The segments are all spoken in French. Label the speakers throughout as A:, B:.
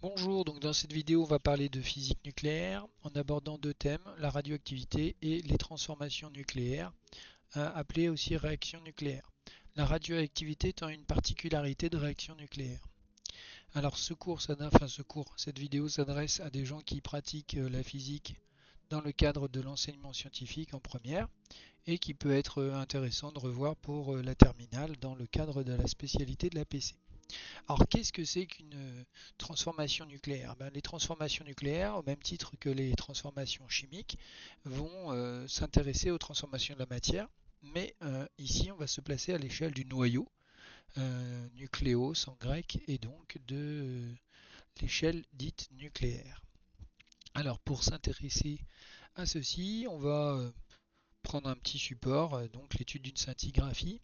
A: Bonjour, donc dans cette vidéo on va parler de physique nucléaire en abordant deux thèmes, la radioactivité et les transformations nucléaires, appelées aussi réactions nucléaires. La radioactivité étant une particularité de réaction nucléaire. Alors cette vidéo s'adresse à des gens qui pratiquent la physique dans le cadre de l'enseignement scientifique en première et qui peut être intéressant de revoir pour la terminale dans le cadre de la spécialité de la PC. Alors, qu'est-ce que c'est qu'une transformation nucléaire? Les transformations nucléaires, au même titre que les transformations chimiques, vont s'intéresser aux transformations de la matière, mais ici, on va se placer à l'échelle du noyau, nucléos en grec, et donc de l'échelle dite nucléaire. Alors, pour s'intéresser à ceci, on va prendre un petit support, donc l'étude d'une scintigraphie.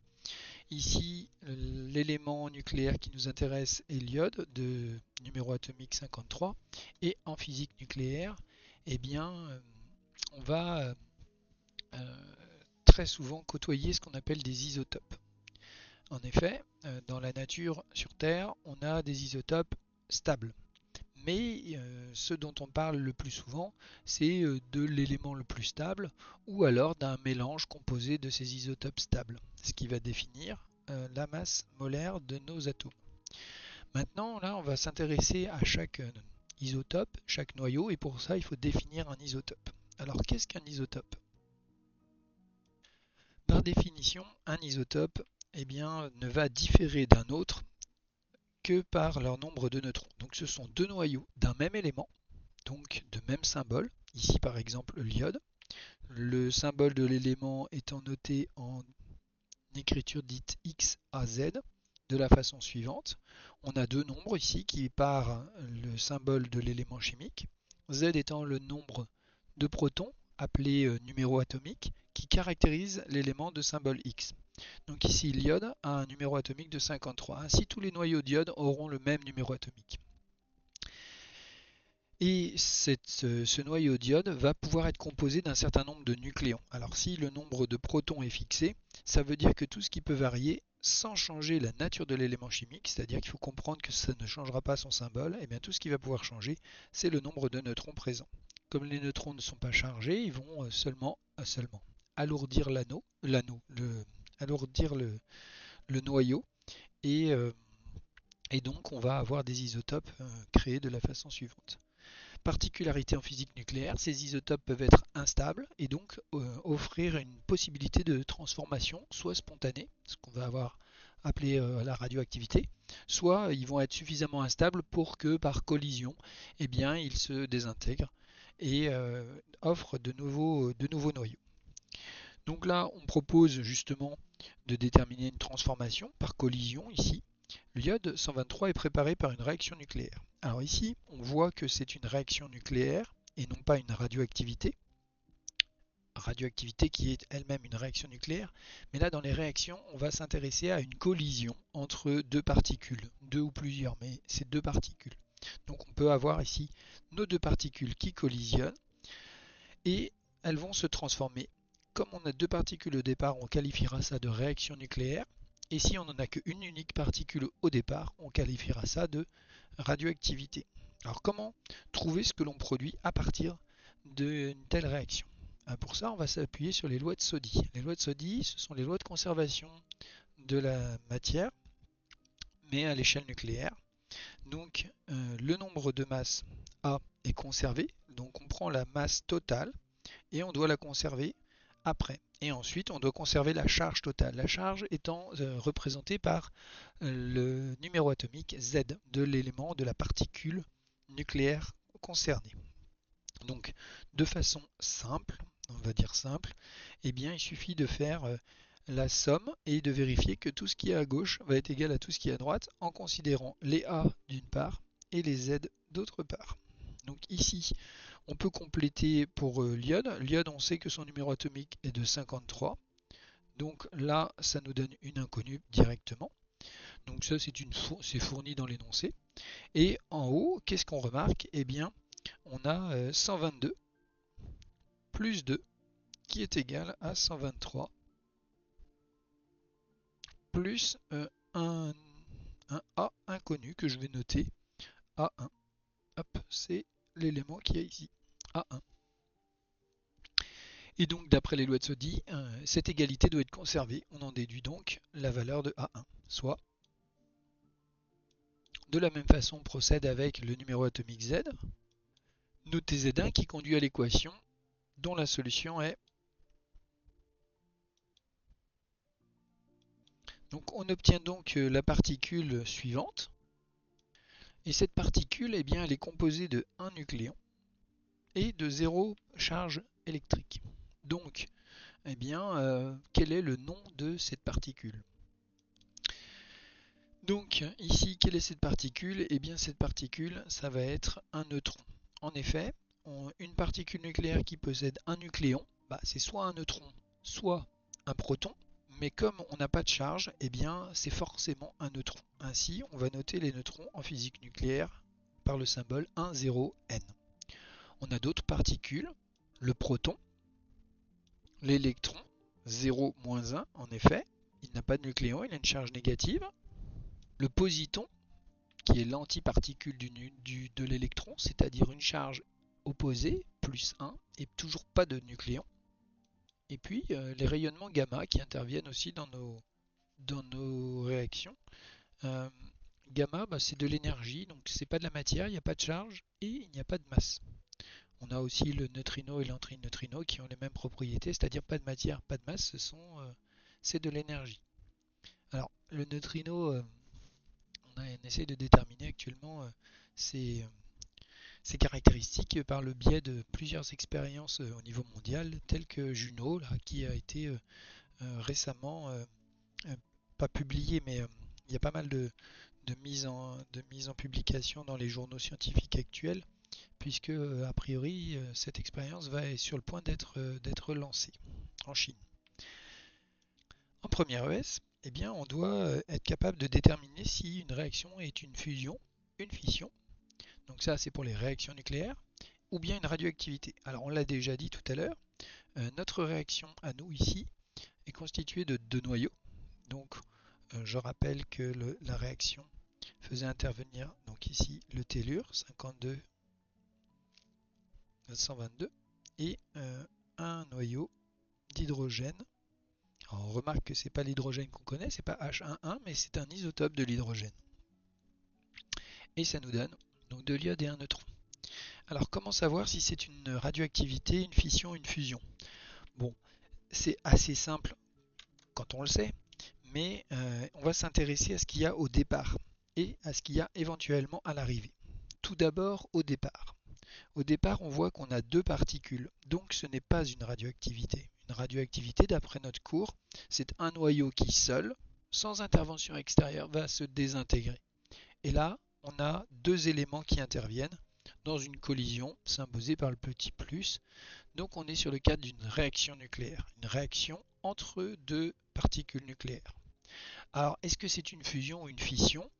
A: Ici, l'élément nucléaire qui nous intéresse est l'iode de numéro atomique 53. Et en physique nucléaire, eh bien, on va très souvent côtoyer ce qu'on appelle des isotopes. En effet, dans la nature sur Terre, on a des isotopes stables. Mais ce dont on parle le plus souvent, c'est de l'élément le plus stable ou alors d'un mélange composé de ces isotopes stables, ce qui va définir la masse molaire de nos atomes. Maintenant, là, on va s'intéresser à chaque isotope, chaque noyau, et pour ça, il faut définir un isotope. Alors, qu'est-ce qu'un isotope? Par définition, un isotope ne va différer d'un autre que par leur nombre de neutrons. Donc, ce sont deux noyaux d'un même élément, donc de même symbole, ici par exemple l'iode. Le symbole de l'élément étant noté en écriture dite X à Z de la façon suivante. On a deux nombres ici qui par le symbole de l'élément chimique, Z étant le nombre de protons appelé numéro atomique qui caractérise l'élément de symbole X. Donc ici l'iode a un numéro atomique de 53. Ainsi tous les noyaux d'iode auront le même numéro atomique. Et ce noyau d'iode va pouvoir être composé d'un certain nombre de nucléons. Alors si le nombre de protons est fixé, ça veut dire que tout ce qui peut varier sans changer la nature de l'élément chimique, c'est-à-dire qu'il faut comprendre que ça ne changera pas son symbole, et bien tout ce qui va pouvoir changer, c'est le nombre de neutrons présents. Comme les neutrons ne sont pas chargés, ils vont seulement alourdir alourdir le noyau, et, euh, et donc on va avoir des isotopes créés de la façon suivante. Particularité en physique nucléaire, ces isotopes peuvent être instables et donc offrir une possibilité de transformation, soit spontanée, ce qu'on va avoir appelé la radioactivité, soit ils vont être suffisamment instables pour que par collision, ils se désintègrent et offrent de nouveaux noyaux. Donc là, on propose justement de déterminer une transformation par collision ici. L'iode 123 est préparé par une réaction nucléaire. Alors ici, on voit que c'est une réaction nucléaire et non pas une radioactivité. Radioactivité qui est elle-même une réaction nucléaire. Mais là, dans les réactions, on va s'intéresser à une collision entre deux particules, deux ou plusieurs, mais c'est deux particules. Donc on peut avoir ici nos deux particules qui collisionnent et elles vont se transformer. Comme on a deux particules au départ, on qualifiera ça de réaction nucléaire. Et si on n'en a qu'une unique particule au départ, on qualifiera ça de radioactivité. Alors comment trouver ce que l'on produit à partir d'une telle réaction? Pour ça, on va s'appuyer sur les lois de Soddy. Les lois de Soddy, ce sont les lois de conservation de la matière, mais à l'échelle nucléaire. Donc le nombre de masses A est conservé, donc on prend la masse totale et on doit la conserver après. Et ensuite, on doit conserver la charge totale. La charge étant représentée par le numéro atomique Z de l'élément, de la particule nucléaire concernée. Donc, de façon simple, on va dire simple, il suffit de faire la somme et de vérifier que tout ce qui est à gauche va être égal à tout ce qui est à droite en considérant les A d'une part et les Z d'autre part. Donc ici, on peut compléter pour l'iode. L'iode, on sait que son numéro atomique est de 53. Donc là, ça nous donne une inconnue directement. Donc ça, c'est fourni dans l'énoncé. Et en haut, qu'est-ce qu'on remarque? On a 122 plus 2 qui est égal à 123 plus un A inconnu que je vais noter A1. hop, c'est l'élément qui est ici, A1. Et donc, d'après les lois de Soddy, cette égalité doit être conservée. On en déduit donc la valeur de A1. Soit, de la même façon, on procède avec le numéro atomique Z, noté Z1 qui conduit à l'équation dont la solution est... Donc, on obtient donc la particule suivante. Et cette particule, eh bien, elle est composée de 1 nucléon et de 0 charge électrique. Donc, eh bien, quel est le nom de cette particule? Donc, ici, quelle est cette particule? Eh bien, cette particule, ça va être un neutron. En effet, une particule nucléaire qui possède un nucléon, c'est soit un neutron, soit un proton. Mais comme on n'a pas de charge, eh bien, c'est forcément un neutron. Ainsi, on va noter les neutrons en physique nucléaire par le symbole 1, 0, N. On a d'autres particules, le proton, l'électron, 0, 1, en effet, il n'a pas de nucléon, il a une charge négative. Le positon, qui est l'antiparticule de l'électron, c'est-à-dire une charge opposée, plus 1, et toujours pas de nucléon. Et puis, les rayonnements gamma qui interviennent aussi dans nos réactions. Gamma, c'est de l'énergie, donc c'est pas de la matière, il n'y a pas de charge et il n'y a pas de masse. On a aussi le neutrino et l'antineutrino qui ont les mêmes propriétés, c'est-à-dire pas de matière, pas de masse, c'est de l'énergie. Alors, le neutrino, on essaie de déterminer actuellement ses caractéristiques par le biais de plusieurs expériences au niveau mondial, telles que Juno, là, qui a été récemment, pas publié, mais il y a pas mal de mise en publication dans les journaux scientifiques actuels, puisque a priori cette expérience est sur le point d'être lancée en Chine. En première ES, eh bien, on doit être capable de déterminer si une réaction est une fusion, une fission, donc ça c'est pour les réactions nucléaires, ou bien une radioactivité. Alors on l'a déjà dit tout à l'heure, notre réaction à nous ici est constituée de deux noyaux. Donc je rappelle que la réaction faisait intervenir donc ici le tellure 52 122 et un noyau d'hydrogène. On remarque que c'est pas l'hydrogène qu'on connaît, c'est pas H11, mais c'est un isotope de l'hydrogène. Et ça nous donne donc de l'iode et un neutron. Alors comment savoir si c'est une radioactivité, une fission, une fusion? Bon, c'est assez simple quand on le sait, mais on va s'intéresser à ce qu'il y a au départ et à ce qu'il y a éventuellement à l'arrivée. Tout d'abord au départ. Au départ, on voit qu'on a deux particules, donc ce n'est pas une radioactivité. Une radioactivité, d'après notre cours, c'est un noyau qui seul, sans intervention extérieure, va se désintégrer. Et là, on a deux éléments qui interviennent dans une collision symbolisée par le petit plus. Donc on est sur le cadre d'une réaction nucléaire, une réaction entre deux particules nucléaires. Alors, est-ce que c'est une fusion ou une fission?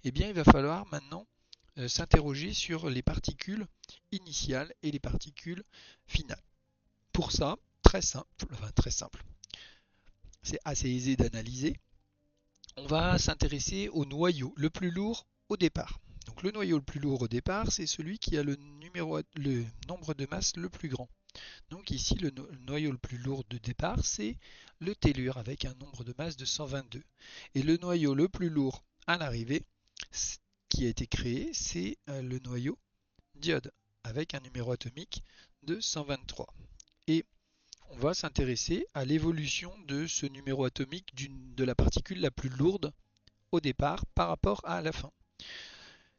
A: Eh bien, il va falloir maintenant s'interroger sur les particules initiales et les particules finales. Pour ça, très simple, c'est assez aisé d'analyser. On va s'intéresser au noyau le plus lourd au départ. Donc le noyau le plus lourd au départ, c'est celui qui a le nombre de masses le plus grand. Donc ici, le noyau le plus lourd de départ, c'est le tellure avec un nombre de masse de 122. Et le noyau le plus lourd à l'arrivée, qui a été créé, c'est le noyau d'iode avec un numéro atomique de 123. Et on va s'intéresser à l'évolution de ce numéro atomique de la particule la plus lourde au départ par rapport à la fin.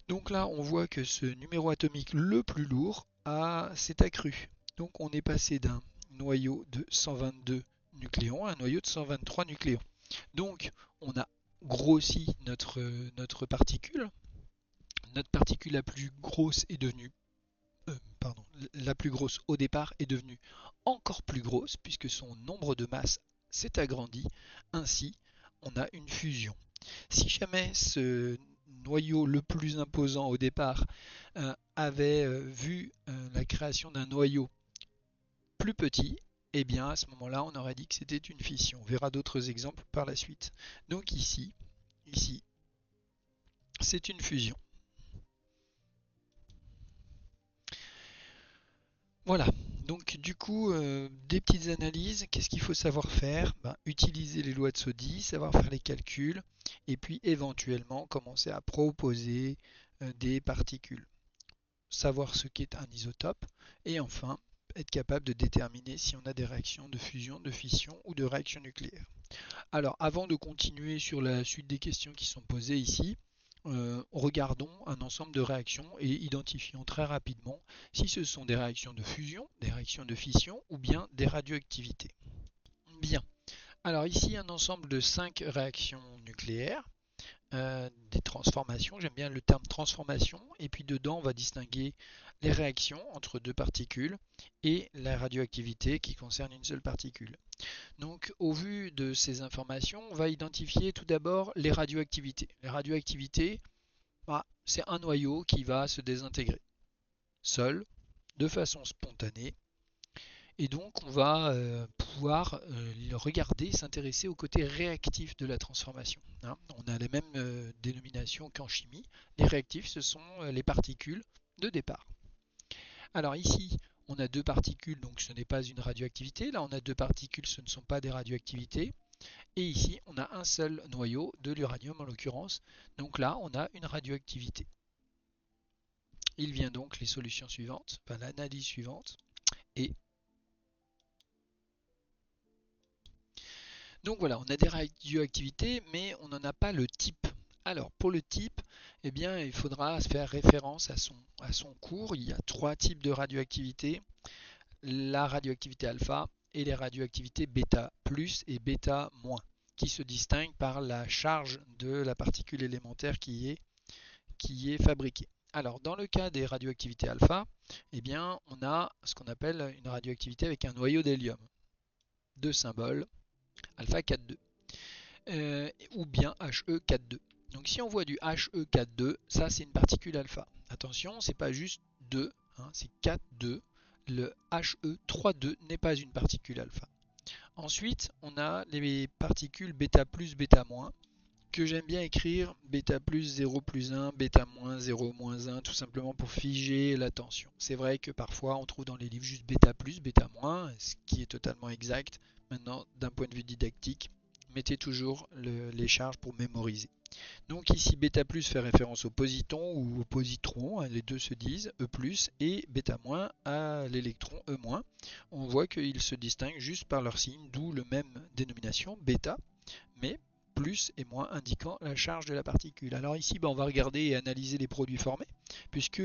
A: Donc là, on voit que ce numéro atomique le plus lourd s'est accru. Donc on est passé d'un noyau de 122 nucléons à un noyau de 123 nucléons. Donc on a grossi notre particule. Notre particule la plus grosse est devenue la plus grosse au départ est devenue encore plus grosse puisque son nombre de masses s'est agrandi. Ainsi, on a une fusion. Si jamais ce noyau le plus imposant au départ avait vu la création d'un noyau plus petit, eh bien à ce moment-là, on aurait dit que c'était une fission. On verra d'autres exemples par la suite. Donc ici, c'est une fusion. Voilà, donc du coup, des petites analyses, qu'est-ce qu'il faut savoir faire? Ben, utiliser les lois de Soddy, savoir faire les calculs, et puis éventuellement commencer à proposer des particules. Savoir ce qu'est un isotope, et enfin être capable de déterminer si on a des réactions de fusion, de fission ou de réaction nucléaire. Alors avant de continuer sur la suite des questions qui sont posées ici, regardons un ensemble de réactions et identifions très rapidement si ce sont des réactions de fusion, des réactions de fission ou bien des radioactivités. Bien, alors ici un ensemble de 5 réactions nucléaires, des transformations, j'aime bien le terme transformation, et puis dedans on va distinguer les réactions entre deux particules et la radioactivité qui concerne une seule particule. Donc au vu de ces informations, on va identifier tout d'abord les radioactivités. Les radioactivités, c'est un noyau qui va se désintégrer seul, de façon spontanée, et donc on va pouvoir regarder, s'intéresser au côté réactif de la transformation. Hein. On a les mêmes dénominations qu'en chimie. Les réactifs, ce sont les particules de départ. Alors ici, on a deux particules, donc ce n'est pas une radioactivité. Là, on a deux particules, ce ne sont pas des radioactivités. Et ici, on a un seul noyau, de l'uranium en l'occurrence. Donc là, on a une radioactivité. Il vient donc les solutions suivantes, enfin l'analyse suivante. Et donc voilà, on a des radioactivités, mais on n'en a pas le type. Alors pour le type, eh bien, il faudra faire référence à son cours. Il y a trois types de radioactivité. La radioactivité alpha et les radioactivités bêta plus et bêta moins, qui se distinguent par la charge de la particule élémentaire qui est fabriquée. Alors dans le cas des radioactivités alpha, eh bien, on a ce qu'on appelle une radioactivité avec un noyau d'hélium. Deux symboles, alpha 4,2. Ou bien He4,2. Donc si on voit du He4,2, ça c'est une particule alpha. Attention, c'est pas juste 2, hein, c'est 4,2. Le He3,2 n'est pas une particule alpha. Ensuite, on a les particules bêta plus, bêta moins, que j'aime bien écrire bêta plus 0 plus 1, bêta moins 0 moins 1, tout simplement pour figer la tension. C'est vrai que parfois on trouve dans les livres juste bêta plus, bêta moins, ce qui est totalement exact. Maintenant, d'un point de vue didactique, mettez toujours les charges pour mémoriser. Donc ici, bêta plus fait référence au positon ou au positron, hein, les deux se disent, E plus, et bêta moins à l'électron E moins. On voit qu'ils se distinguent juste par leur signe, d'où le même dénomination, bêta, mais plus et moins indiquant la charge de la particule. Alors ici, on va regarder et analyser les produits formés, puisque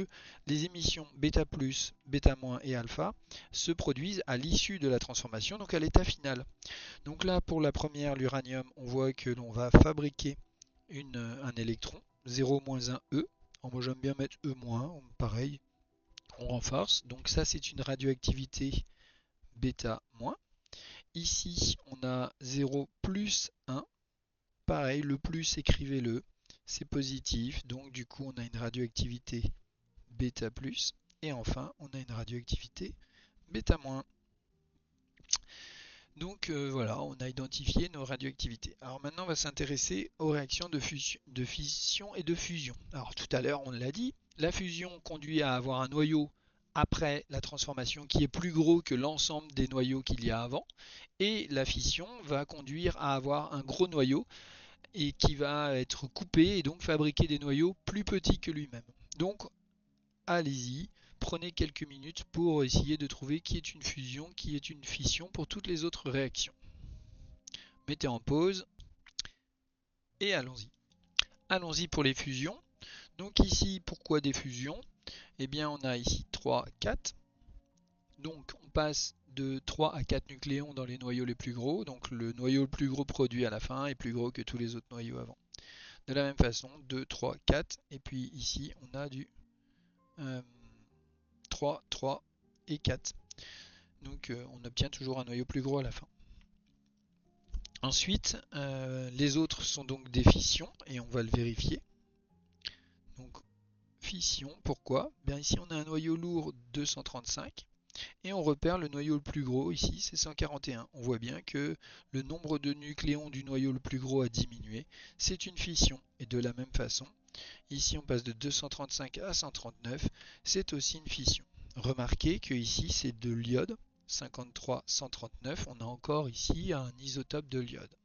A: les émissions bêta plus, bêta moins et alpha se produisent à l'issue de la transformation, donc à l'état final. Donc là, pour la première, l'uranium, on voit que l'on va fabriquer un électron, 0-1 E. Alors moi j'aime bien mettre E-, pareil, on renforce. Donc ça c'est une radioactivité bêta-. Ici on a 0 plus 1. Pareil, le plus, écrivez-le, c'est positif, donc du coup on a une radioactivité bêta plus, et enfin on a une radioactivité bêta moins. Donc voilà, on a identifié nos radioactivités. Alors maintenant on va s'intéresser aux réactions de fission et de fusion. Alors tout à l'heure on l'a dit, la fusion conduit à avoir un noyau après la transformation qui est plus gros que l'ensemble des noyaux qu'il y a avant, et la fission va conduire à avoir un gros noyau et qui va être coupé et donc fabriquer des noyaux plus petits que lui-même. Donc allez-y, prenez quelques minutes pour essayer de trouver qui est une fusion, qui est une fission pour toutes les autres réactions. Mettez en pause et allons-y. Allons-y pour les fusions. Donc ici, pourquoi des fusions? Eh bien, on a ici 3, 4. Donc on passe de 3 à 4 nucléons dans les noyaux les plus gros. Donc le noyau le plus gros produit à la fin est plus gros que tous les autres noyaux avant. De la même façon, 2, 3, 4. Et puis ici, on a du 3, 3 et 4. Donc on obtient toujours un noyau plus gros à la fin. Ensuite, les autres sont donc des fissions et on va le vérifier. Donc fission, pourquoi? Bien ici on a un noyau lourd 235 et on repère le noyau le plus gros, ici c'est 141. On voit bien que le nombre de nucléons du noyau le plus gros a diminué, c'est une fission. Et de la même façon, ici on passe de 235 à 139, c'est aussi une fission. Remarquez que ici c'est de l'iode, 53-139, on a encore ici un isotope de l'iode.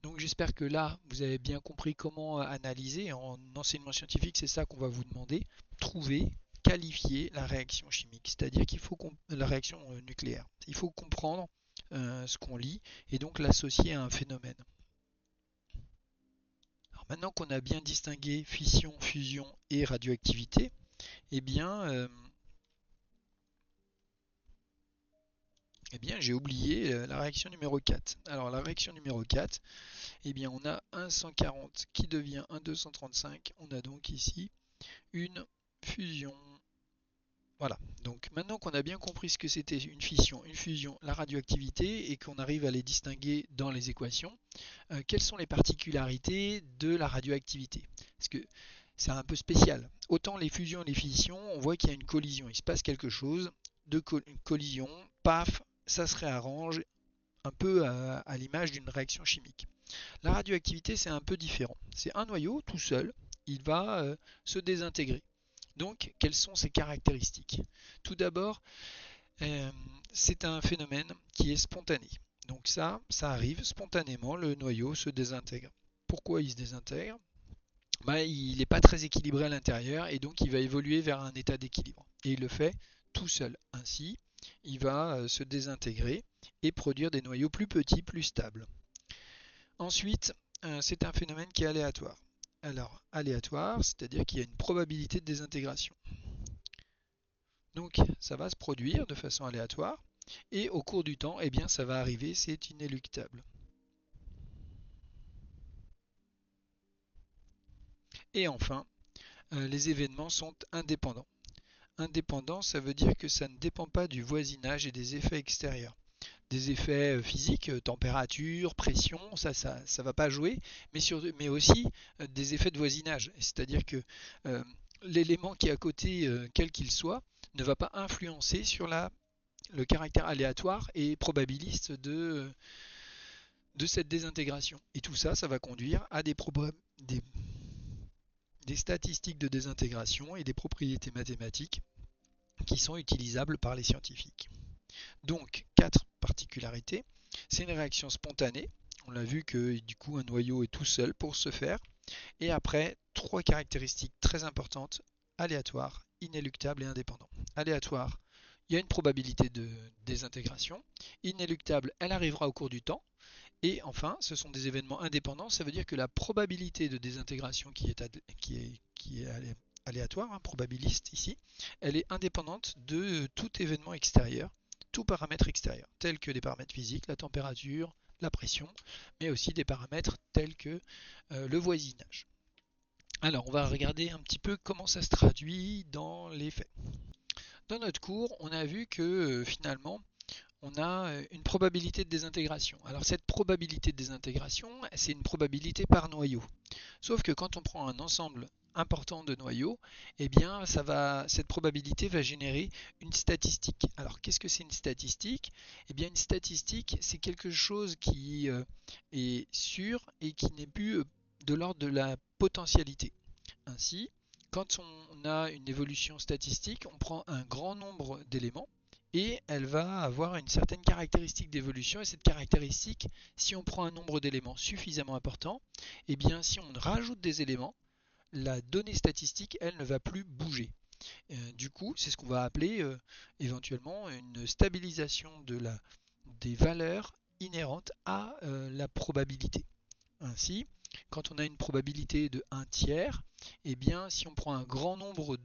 A: Donc j'espère que là, vous avez bien compris comment analyser. En enseignement scientifique, c'est ça qu'on va vous demander. Trouver, qualifier la réaction chimique, c'est-à-dire qu'il faut la réaction nucléaire. Il faut comprendre ce qu'on lit et donc l'associer à un phénomène. Alors maintenant qu'on a bien distingué fission, fusion et radioactivité, eh bien j'ai oublié la réaction numéro 4. Alors la réaction numéro 4, eh bien on a un 140 qui devient un 235. On a donc ici une fusion. Voilà, donc maintenant qu'on a bien compris ce que c'était une fission, une fusion, la radioactivité et qu'on arrive à les distinguer dans les équations, quelles sont les particularités de la radioactivité? Parce que c'est un peu spécial. Autant les fusions et les fissions, on voit qu'il y a une collision, il se passe quelque chose, une collision, paf, ça se réarrange un peu à l'image d'une réaction chimique. La radioactivité, c'est un peu différent. C'est un noyau tout seul, il va se désintégrer. Donc, quelles sont ses caractéristiques? Tout d'abord, c'est un phénomène qui est spontané. Donc ça arrive spontanément, le noyau se désintègre. Pourquoi il se désintègre? Il n'est pas très équilibré à l'intérieur et donc il va évoluer vers un état d'équilibre. Et il le fait tout seul. Ainsi, il va se désintégrer et produire des noyaux plus petits, plus stables. Ensuite, c'est un phénomène qui est aléatoire. Alors, aléatoire, c'est-à-dire qu'il y a une probabilité de désintégration. Donc, ça va se produire de façon aléatoire et au cours du temps, eh bien, ça va arriver, c'est inéluctable. Et enfin, les événements sont indépendants. Indépendant, ça veut dire que ça ne dépend pas du voisinage et des effets extérieurs. Des effets physiques, température, pression, ça va pas jouer, mais aussi des effets de voisinage. C'est-à-dire que l'élément qui est à côté, quel qu'il soit, ne va pas influencer sur le caractère aléatoire et probabiliste de cette désintégration. Et tout ça, ça va conduire à des statistiques de désintégration et des propriétés mathématiques qui sont utilisables par les scientifiques. Donc, 4 particularités. C'est une réaction spontanée. On l'a vu que du coup un noyau est tout seul pour se faire. Et après, 3 caractéristiques très importantes, aléatoire, inéluctable et indépendant. Aléatoire, il y a une probabilité de désintégration. Inéluctable, elle arrivera au cours du temps. Et enfin, ce sont des événements indépendants. Ça veut dire que la probabilité de désintégration qui est aléatoire, probabiliste ici, elle est indépendante de tout événement extérieur, tout paramètre extérieur, tels que des paramètres physiques, la température, la pression, mais aussi des paramètres tels que le voisinage. Alors, on va regarder un petit peu comment ça se traduit dans les faits. Dans notre cours, on a vu que finalement, on a une probabilité de désintégration. Alors cette probabilité de désintégration, c'est une probabilité par noyau. Sauf que quand on prend un ensemble important de noyaux, eh bien cette probabilité va générer une statistique. Alors qu'est-ce que c'est une statistique? Eh bien une statistique, c'est quelque chose qui est sûr et qui n'est plus de l'ordre de la potentialité. Ainsi, quand on a une évolution statistique, on prend un grand nombre d'éléments et elle va avoir une certaine caractéristique d'évolution. Et cette caractéristique, si on prend un nombre d'éléments suffisamment important, eh bien si on rajoute des éléments, la donnée statistique, elle ne va plus bouger. Du coup, c'est ce qu'on va appeler éventuellement une stabilisation des valeurs inhérentes à la probabilité. Ainsi, quand on a une probabilité de 1 tiers, eh bien, si on prend un grand nombre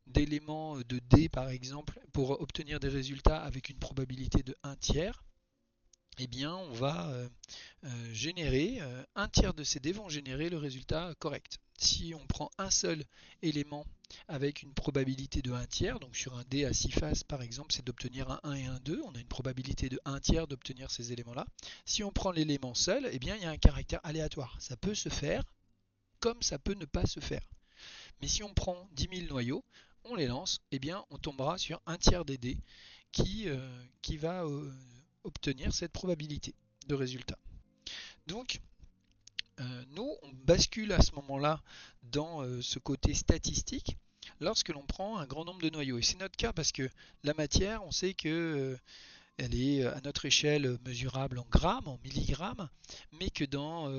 A: d'éléments de D par exemple pour obtenir des résultats avec une probabilité de 1 tiers, eh bien, on va générer, un tiers de ces dés vont générer le résultat correct. Si on prend un seul élément avec une probabilité de 1 tiers, donc sur un dé à 6 faces par exemple, c'est d'obtenir un 1 et un 2, on a une probabilité de 1 tiers d'obtenir ces éléments-là. Si on prend l'élément seul, eh bien, il y a un caractère aléatoire. Ça peut se faire comme ça peut ne pas se faire. Mais si on prend 10 000 noyaux, on les lance, eh bien, on tombera sur un tiers des dés qui va obtenir cette probabilité de résultat. Donc, nous, on bascule à ce moment-là dans ce côté statistique lorsque l'on prend un grand nombre de noyaux. Et c'est notre cas parce que la matière, on sait que elle est à notre échelle mesurable en grammes, en milligrammes, mais que dans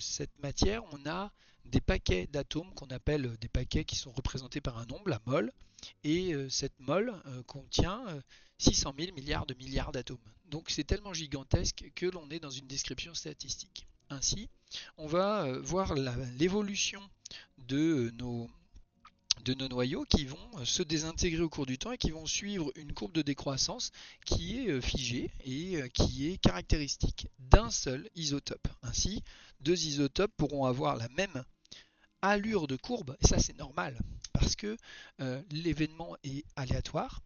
A: cette matière, on a des paquets d'atomes qu'on appelle des paquets qui sont représentés par un nombre, la mole, et cette mole contient 600 000 milliards d'atomes. Donc c'est tellement gigantesque que l'on est dans une description statistique. Ainsi, on va voir l'évolution de nos noyaux qui vont se désintégrer au cours du temps et qui vont suivre une courbe de décroissance qui est figée et qui est caractéristique d'un seul isotope. Ainsi, deux isotopes pourront avoir la même allure de courbe, et ça c'est normal, parce que l'événement est aléatoire,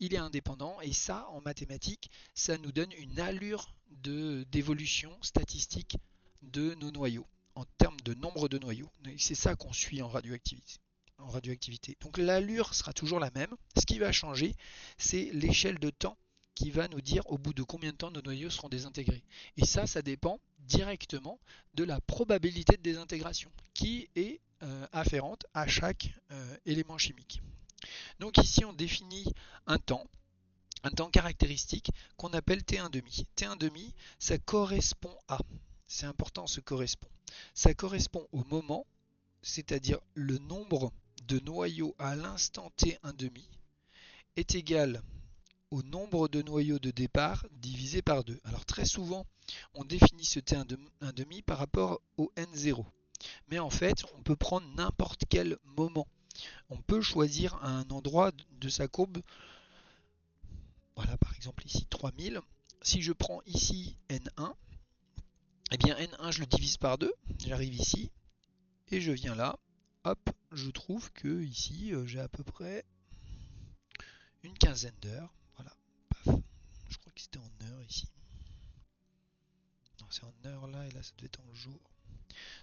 A: il est indépendant, et ça en mathématiques, ça nous donne une allure d'évolution statistique de nos noyaux, en termes de nombre de noyaux. C'est ça qu'on suit en radioactivité. Donc l'allure sera toujours la même. Ce qui va changer, c'est l'échelle de temps qui va nous dire au bout de combien de temps nos noyaux seront désintégrés. Et ça dépend directement de la probabilité de désintégration, qui est afférente à chaque élément chimique. Donc ici, on définit un temps caractéristique qu'on appelle T1,5. T1,5, ça correspond à, c'est important, ce correspond. Ça correspond au moment, c'est-à-dire le nombre de noyaux à l'instant T1,5 est égal au nombre de noyaux de départ divisé par 2. Alors très souvent, on définit ce T1,5 par rapport au N0. Mais en fait, on peut prendre n'importe quel moment. On peut choisir un endroit de sa courbe. Voilà, par exemple ici 3000. Si je prends ici N1, eh bien N1 je le divise par 2. J'arrive ici et je viens là. Hop, je trouve que ici j'ai à peu près une quinzaine d'heures. Voilà, paf. Je crois que c'était en heures ici. Non, c'est en heures là, et là ça devait être en jour.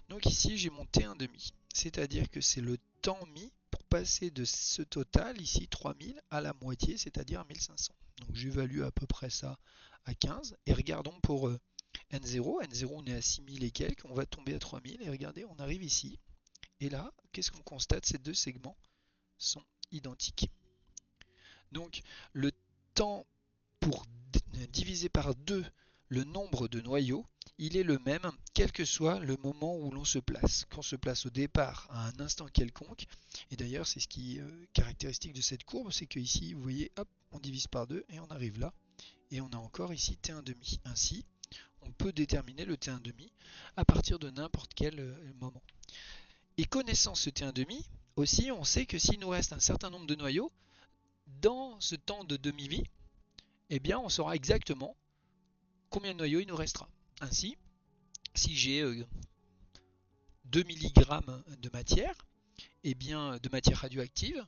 A: Donc ici j'ai mon T1,5, c'est-à-dire que c'est le temps mis pour passer de ce total, ici 3000, à la moitié, c'est-à-dire 1500. Donc j'évalue à peu près ça à 15, et regardons pour N0, on est à 6000 et quelques, on va tomber à 3000, et regardez, on arrive ici, et là, qu'est-ce qu'on constate? Ces deux segments sont identiques. Donc le temps pour diviser par 2 le nombre de noyaux, il est le même quel que soit le moment où l'on se place. Qu'on se place au départ à un instant quelconque, et d'ailleurs c'est ce qui est caractéristique de cette courbe, c'est que ici vous voyez, hop, on divise par 2 et on arrive là, et on a encore ici T1,5. Ainsi, on peut déterminer le T1,5 à partir de n'importe quel moment. Et connaissant ce T1,5, aussi on sait que s'il nous reste un certain nombre de noyaux, dans ce temps de demi-vie, eh bien on saura exactement combien de noyaux il nous restera. Ainsi, si j'ai 2 mg de matière, et bien de matière radioactive,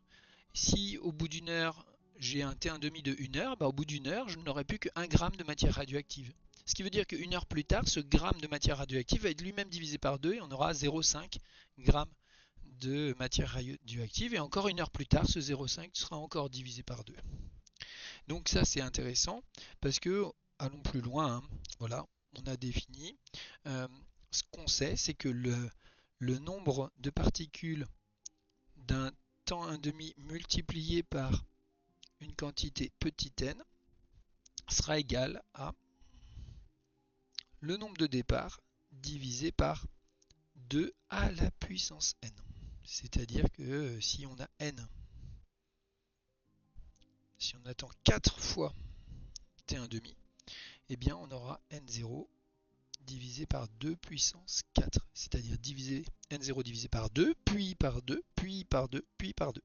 A: si au bout d'une heure j'ai un T1,5 de 1 heure, bah au bout d'une heure je n'aurai plus que 1 g de matière radioactive. Ce qui veut dire qu'une heure plus tard, ce gramme de matière radioactive va être lui-même divisé par 2 et on aura 0,5 g de matière radioactive. Et encore une heure plus tard, ce 0,5 sera encore divisé par 2. Donc ça c'est intéressant parce que, allons plus loin, hein, voilà, on a défini. Ce qu'on sait, c'est que le nombre de particules d'un temps 1,5 multiplié par une quantité petit n sera égal à le nombre de départ divisé par 2 à la puissance n. C'est-à-dire que si on a n, si on attend 4 fois t1,5, eh bien on aura n0 divisé par 2 puissance 4, c'est-à-dire diviser n0 divisé par 2, puis par 2, puis par 2, puis par 2.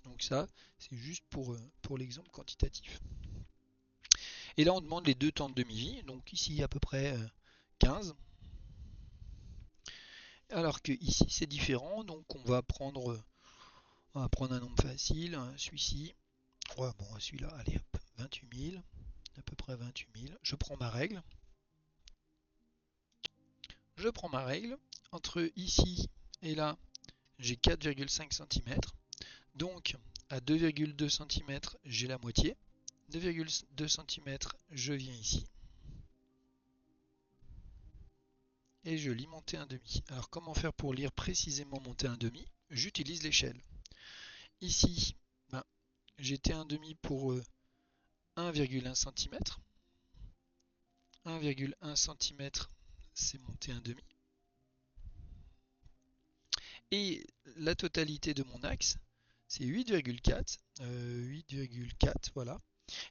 A: Donc ça, c'est juste pour l'exemple quantitatif. Et là, on demande les deux temps de demi-vie, donc ici à peu près 15. Alors que ici, c'est différent, donc on va prendre un nombre facile, celui-ci. Ouais, bon, celui-là, allez hop, 28 000, à peu près 28 000. Je prends ma règle. Entre ici et là, j'ai 4,5 cm. Donc, à 2,2 cm, j'ai la moitié. 2,2 cm, je viens ici. Et je lis mon T1,5. Alors, comment faire pour lire précisément mon T1,5? J'utilise l'échelle. ici, ben, j'ai T1,5 pour 1,1 cm. 1,1 cm, c'est mon T1,5. Et la totalité de mon axe, c'est 8,4. 8,4, voilà.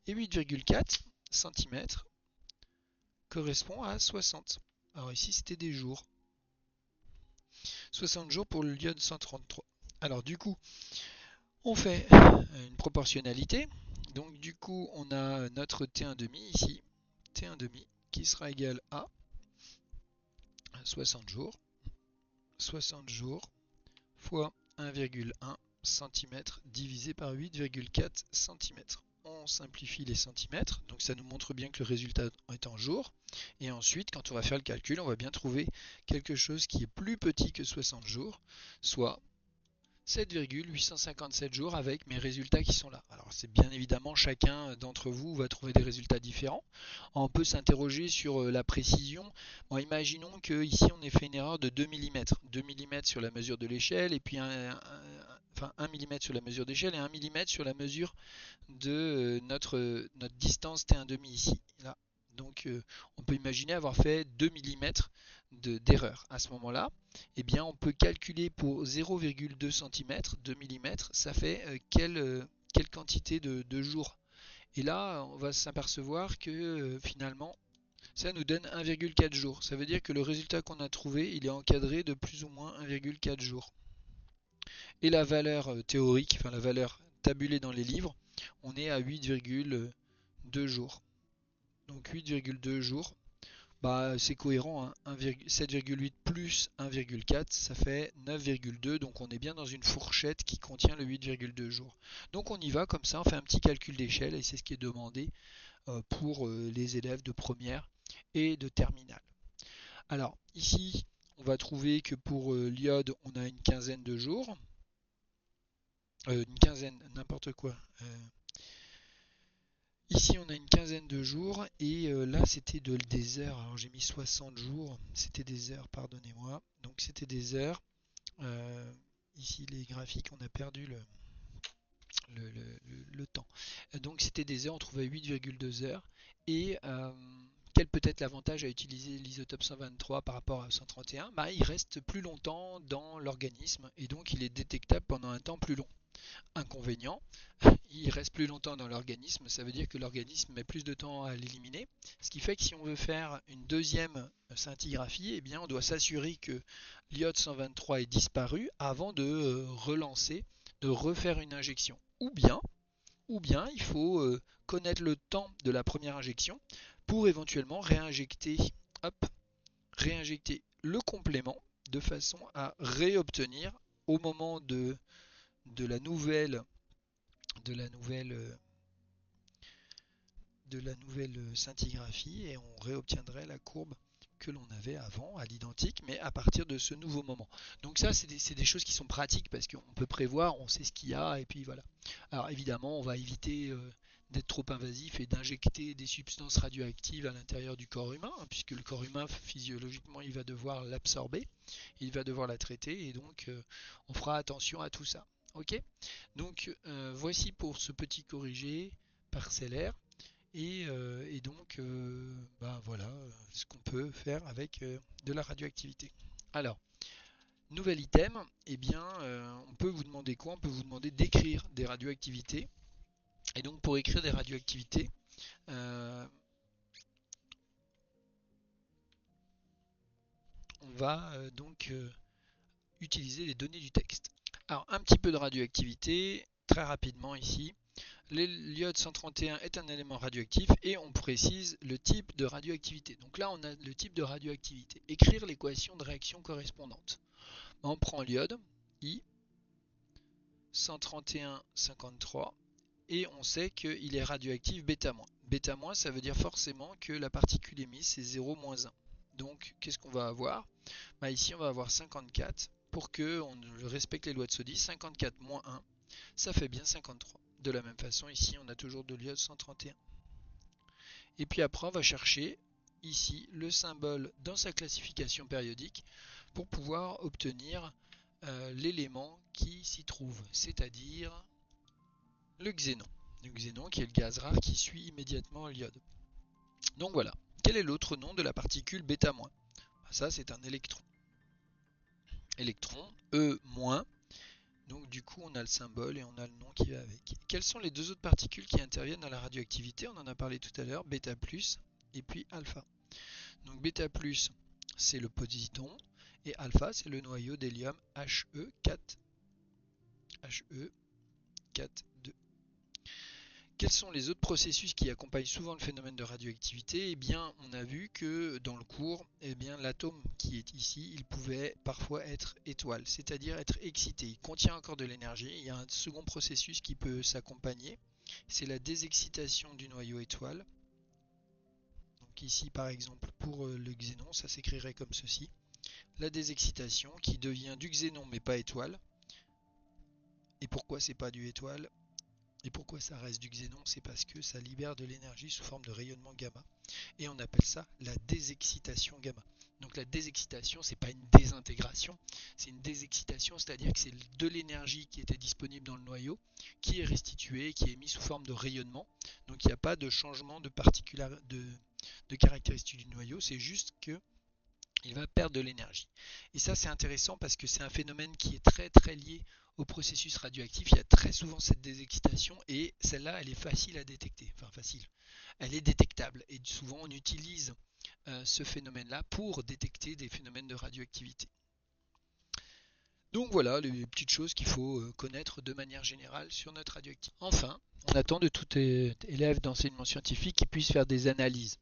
A: Et 8,4 cm correspond à 60. Alors ici, c'était des jours. 60 jours pour le l'iode 133. Alors du coup, on fait une proportionnalité. Donc du coup, on a notre T1,5 ici. T1,5 qui sera égal à 60 jours. 60 jours fois 1,1 cm divisé par 8,4 cm. On simplifie les centimètres, donc ça nous montre bien que le résultat est en jours. Et ensuite, quand on va faire le calcul, on va bien trouver quelque chose qui est plus petit que 60 jours, soit 7,857 jours avec mes résultats qui sont là. Alors c'est bien évidemment chacun d'entre vous va trouver des résultats différents. On peut s'interroger sur la précision. Bon, imaginons que ici on ait fait une erreur de 2 mm. 2 mm sur la mesure de l'échelle et puis 1 mm sur la mesure d'échelle et 1 mm sur la mesure de notre distance T1,5 ici. Là. Donc on peut imaginer avoir fait 2 mm d'erreur. À ce moment-là, eh bien, on peut calculer pour 0,2 cm, 2 mm, ça fait quelle quantité de jours. Et là, on va s'apercevoir que finalement, ça nous donne 1,4 jours. Ça veut dire que le résultat qu'on a trouvé, il est encadré de plus ou moins 1,4 jours. Et la valeur théorique, enfin la valeur tabulée dans les livres, on est à 8,2 jours. Donc 8,2 jours, bah, c'est cohérent, hein. 7,8 plus 1,4, ça fait 9,2, donc on est bien dans une fourchette qui contient le 8,2 jours. Donc on y va comme ça, on fait un petit calcul d'échelle et c'est ce qui est demandé pour les élèves de première et de terminale. Alors ici, on va trouver que pour l'iode, on a une quinzaine de jours. Une quinzaine, n'importe quoi. Ici, on a une quinzaine de jours et là, c'était des heures. Alors, j'ai mis 60 jours. C'était des heures, pardonnez-moi. Donc, c'était des heures. Ici, les graphiques, on a perdu le temps. Donc, c'était des heures. On trouvait 8,2 heures. Et quel peut être l'avantage à utiliser l'isotope 123 par rapport à 131? Bah, il reste plus longtemps dans l'organisme et donc il est détectable pendant un temps plus long. Inconvénient, il reste plus longtemps dans l'organisme, ça veut dire que l'organisme met plus de temps à l'éliminer, ce qui fait que si on veut faire une deuxième scintigraphie, eh bien on doit s'assurer que l'iode 123 est disparu avant de relancer, de refaire une injection. Ou bien il faut connaître le temps de la première injection pour éventuellement réinjecter, hop, réinjecter le complément de façon à réobtenir au moment de la nouvelle de la nouvelle scintigraphie et on réobtiendrait la courbe que l'on avait avant à l'identique mais à partir de ce nouveau moment. Donc ça c'est des choses qui sont pratiques parce qu'on peut prévoir, on sait ce qu'il y a et puis voilà. Alors évidemment on va éviter d'être trop invasif et d'injecter des substances radioactives à l'intérieur du corps humain, hein, puisque le corps humain physiologiquement il va devoir l'absorber, il va devoir la traiter et donc on fera attention à tout ça. Ok, donc voici pour ce petit corrigé parcellaire et donc bah, voilà ce qu'on peut faire avec de la radioactivité. Alors, nouvel item, eh bien on peut vous demander quoi? On peut vous demander d'écrire des radioactivités. Et donc pour écrire des radioactivités, on va donc utiliser les données du texte. Alors un petit peu de radioactivité, très rapidement ici. L'iode 131 est un élément radioactif et on précise le type de radioactivité. Donc là on a le type de radioactivité. Écrire l'équation de réaction correspondante. On prend l'iode, I, 131,53 et on sait qu'il est radioactif bêta-. Bêta-, ça veut dire forcément que la particule émise c'est 0-1. Donc qu'est-ce qu'on va avoir? Bah, ici on va avoir 54. Pour que on respecte les lois de SODI, 54 moins 1, ça fait bien 53. De la même façon, ici on a toujours de l'iode 131. Et puis après on va chercher ici le symbole dans sa classification périodique pour pouvoir obtenir l'élément qui s'y trouve, c'est-à-dire le xénon. Le xénon qui est le gaz rare qui suit immédiatement l'iode. Donc voilà. Quel est l'autre nom de la particule β-? Ça, c'est un électron. Électron, E-. Donc du coup, on a le symbole et on a le nom qui va avec. Quelles sont les deux autres particules qui interviennent dans la radioactivité? On en a parlé tout à l'heure, β+, et puis alpha. Donc β+, c'est le positron, et alpha, c'est le noyau d'hélium He4. He4,2. Quels sont les autres processus qui accompagnent souvent le phénomène de radioactivité? Eh bien, on a vu que dans le cours, eh bien, l'atome qui est ici, il pouvait parfois être étoile, c'est-à-dire être excité. Il contient encore de l'énergie. Il y a un second processus qui peut s'accompagner, c'est la désexcitation du noyau étoile. Donc ici, par exemple, pour le xénon, ça s'écrirait comme ceci. La désexcitation qui devient du xénon mais pas étoile. Et pourquoi c'est pas du étoile? Et pourquoi ça reste du xénon? C'est parce que ça libère de l'énergie sous forme de rayonnement gamma. Et on appelle ça la désexcitation gamma. Donc la désexcitation, c'est pas une désintégration, c'est une désexcitation, c'est-à-dire que c'est de l'énergie qui était disponible dans le noyau qui est restituée, qui est mise sous forme de rayonnement. Donc il n'y a pas de changement de caractéristiques du noyau, c'est juste que il va perdre de l'énergie. Et ça, c'est intéressant parce que c'est un phénomène qui est très très lié au processus radioactif. Il y a très souvent cette désexcitation et celle-là, elle est facile à détecter. Enfin, facile. Elle est détectable et souvent on utilise ce phénomène-là pour détecter des phénomènes de radioactivité. Donc voilà les petites choses qu'il faut connaître de manière générale sur notre radioactivité. Enfin, on attend de tout élève d'enseignement scientifique qui puisse faire des analyses.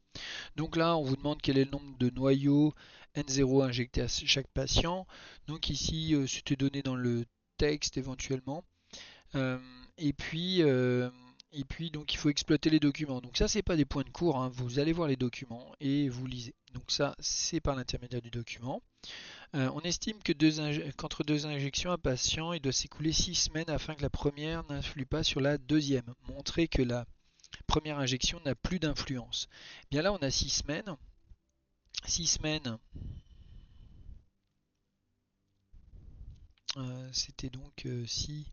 A: Donc là, on vous demande quel est le nombre de noyaux N0 injectés à chaque patient. Donc ici, c'était donné dans le texte éventuellement. Et puis, donc il faut exploiter les documents. Donc ça, c'est pas des points de cours, hein. Vous allez voir les documents et vous lisez. Donc ça, c'est par l'intermédiaire du document. On estime que qu'entre deux injections, un patient, il doit s'écouler 6 semaines afin que la première n'influe pas sur la deuxième. Montrer que la première injection n'a plus d'influence. Bien là, on a 6 semaines. 6 semaines, c'était donc 6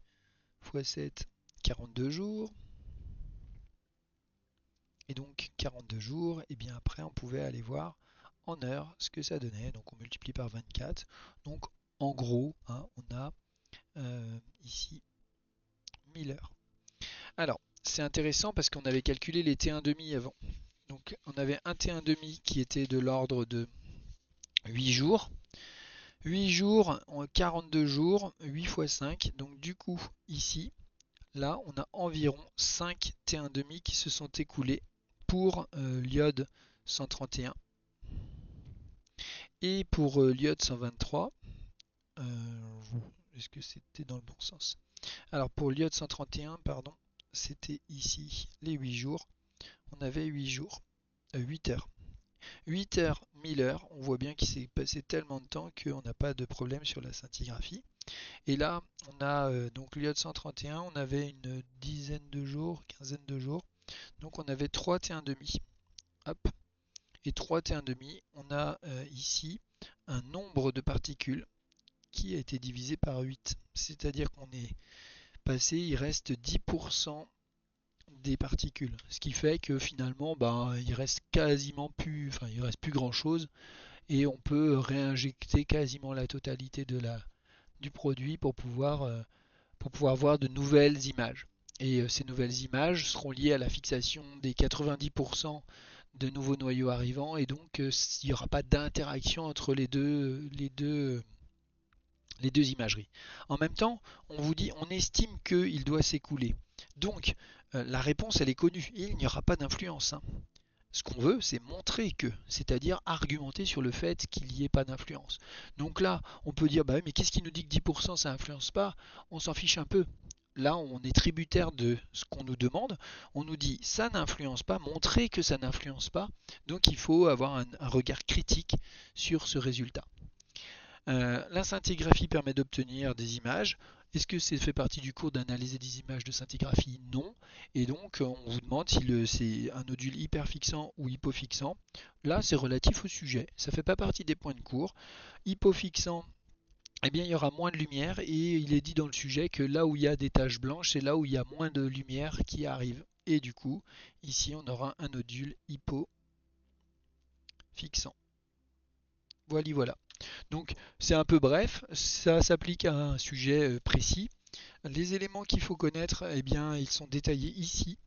A: x 7, 42 jours. Et donc 42 jours, et bien après on pouvait aller voir en heures ce que ça donnait. Donc on multiplie par 24. Donc en gros, hein, on a ici 1000 heures. Alors, c'est intéressant parce qu'on avait calculé les T1,5 avant. Donc on avait un T1,5 qui était de l'ordre de 8 jours. 8 jours, 42 jours, 8 x 5. Donc du coup, ici, là, on a environ 5 T1,5 qui se sont écoulés pour l'iode 131. Et pour l'iode 123, est-ce que c'était dans le bon sens? Alors pour l'iode 131, pardon, c'était ici les 8 jours. On avait 8 jours, 8 heures. 8 heures, 1000 heures, on voit bien qu'il s'est passé tellement de temps qu'on n'a pas de problème sur la scintigraphie. Et là, on a donc l'iode 131, on avait une dizaine de jours, quinzaine de jours. Donc on avait 3 T1,5. Hop. Et 3 T1,5, on a ici un nombre de particules qui a été divisé par 8. C'est-à-dire qu'on est passé, il reste 10% des particules. Ce qui fait que finalement, il reste quasiment plus, enfin il reste plus grand chose et on peut réinjecter quasiment la totalité du produit pour pouvoir voir de nouvelles images. Et ces nouvelles images seront liées à la fixation des 90% de nouveaux noyaux arrivants et donc il n'y aura pas d'interaction entre les deux imageries. En même temps, on vous dit, on estime qu'il doit s'écouler. Donc, la réponse, elle est connue. Il n'y aura pas d'influence. Hein. Ce qu'on veut, c'est montrer que, c'est-à-dire argumenter sur le fait qu'il n'y ait pas d'influence. Donc là, on peut dire, bah oui, mais qu'est-ce qui nous dit que 10% ça n'influence pas? On s'en fiche un peu. Là, on est tributaire de ce qu'on nous demande. On nous dit, ça n'influence pas, montrer que ça n'influence pas. Donc il faut avoir un regard critique sur ce résultat. La scintigraphie permet d'obtenir des images. Est-ce que c'est fait partie du cours d'analyser des images de scintigraphie? Non. Et donc, on vous demande si c'est un nodule hyperfixant ou hypofixant. Là, c'est relatif au sujet. Ça ne fait pas partie des points de cours. Hypofixant, eh bien il y aura moins de lumière et il est dit dans le sujet que là où il y a des taches blanches, c'est là où il y a moins de lumière qui arrive. Et du coup, ici on aura un nodule hypofixant. Voilà, voilà. Donc c'est un peu bref, ça s'applique à un sujet précis. Les éléments qu'il faut connaître, eh bien ils sont détaillés ici.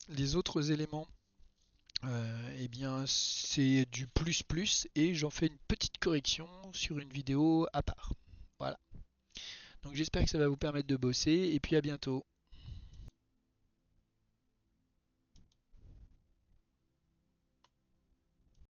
A: Les autres éléments, eh bien c'est du plus plus et j'en fais une petite correction sur une vidéo à part. Voilà. Donc j'espère que ça va vous permettre de bosser et puis à bientôt.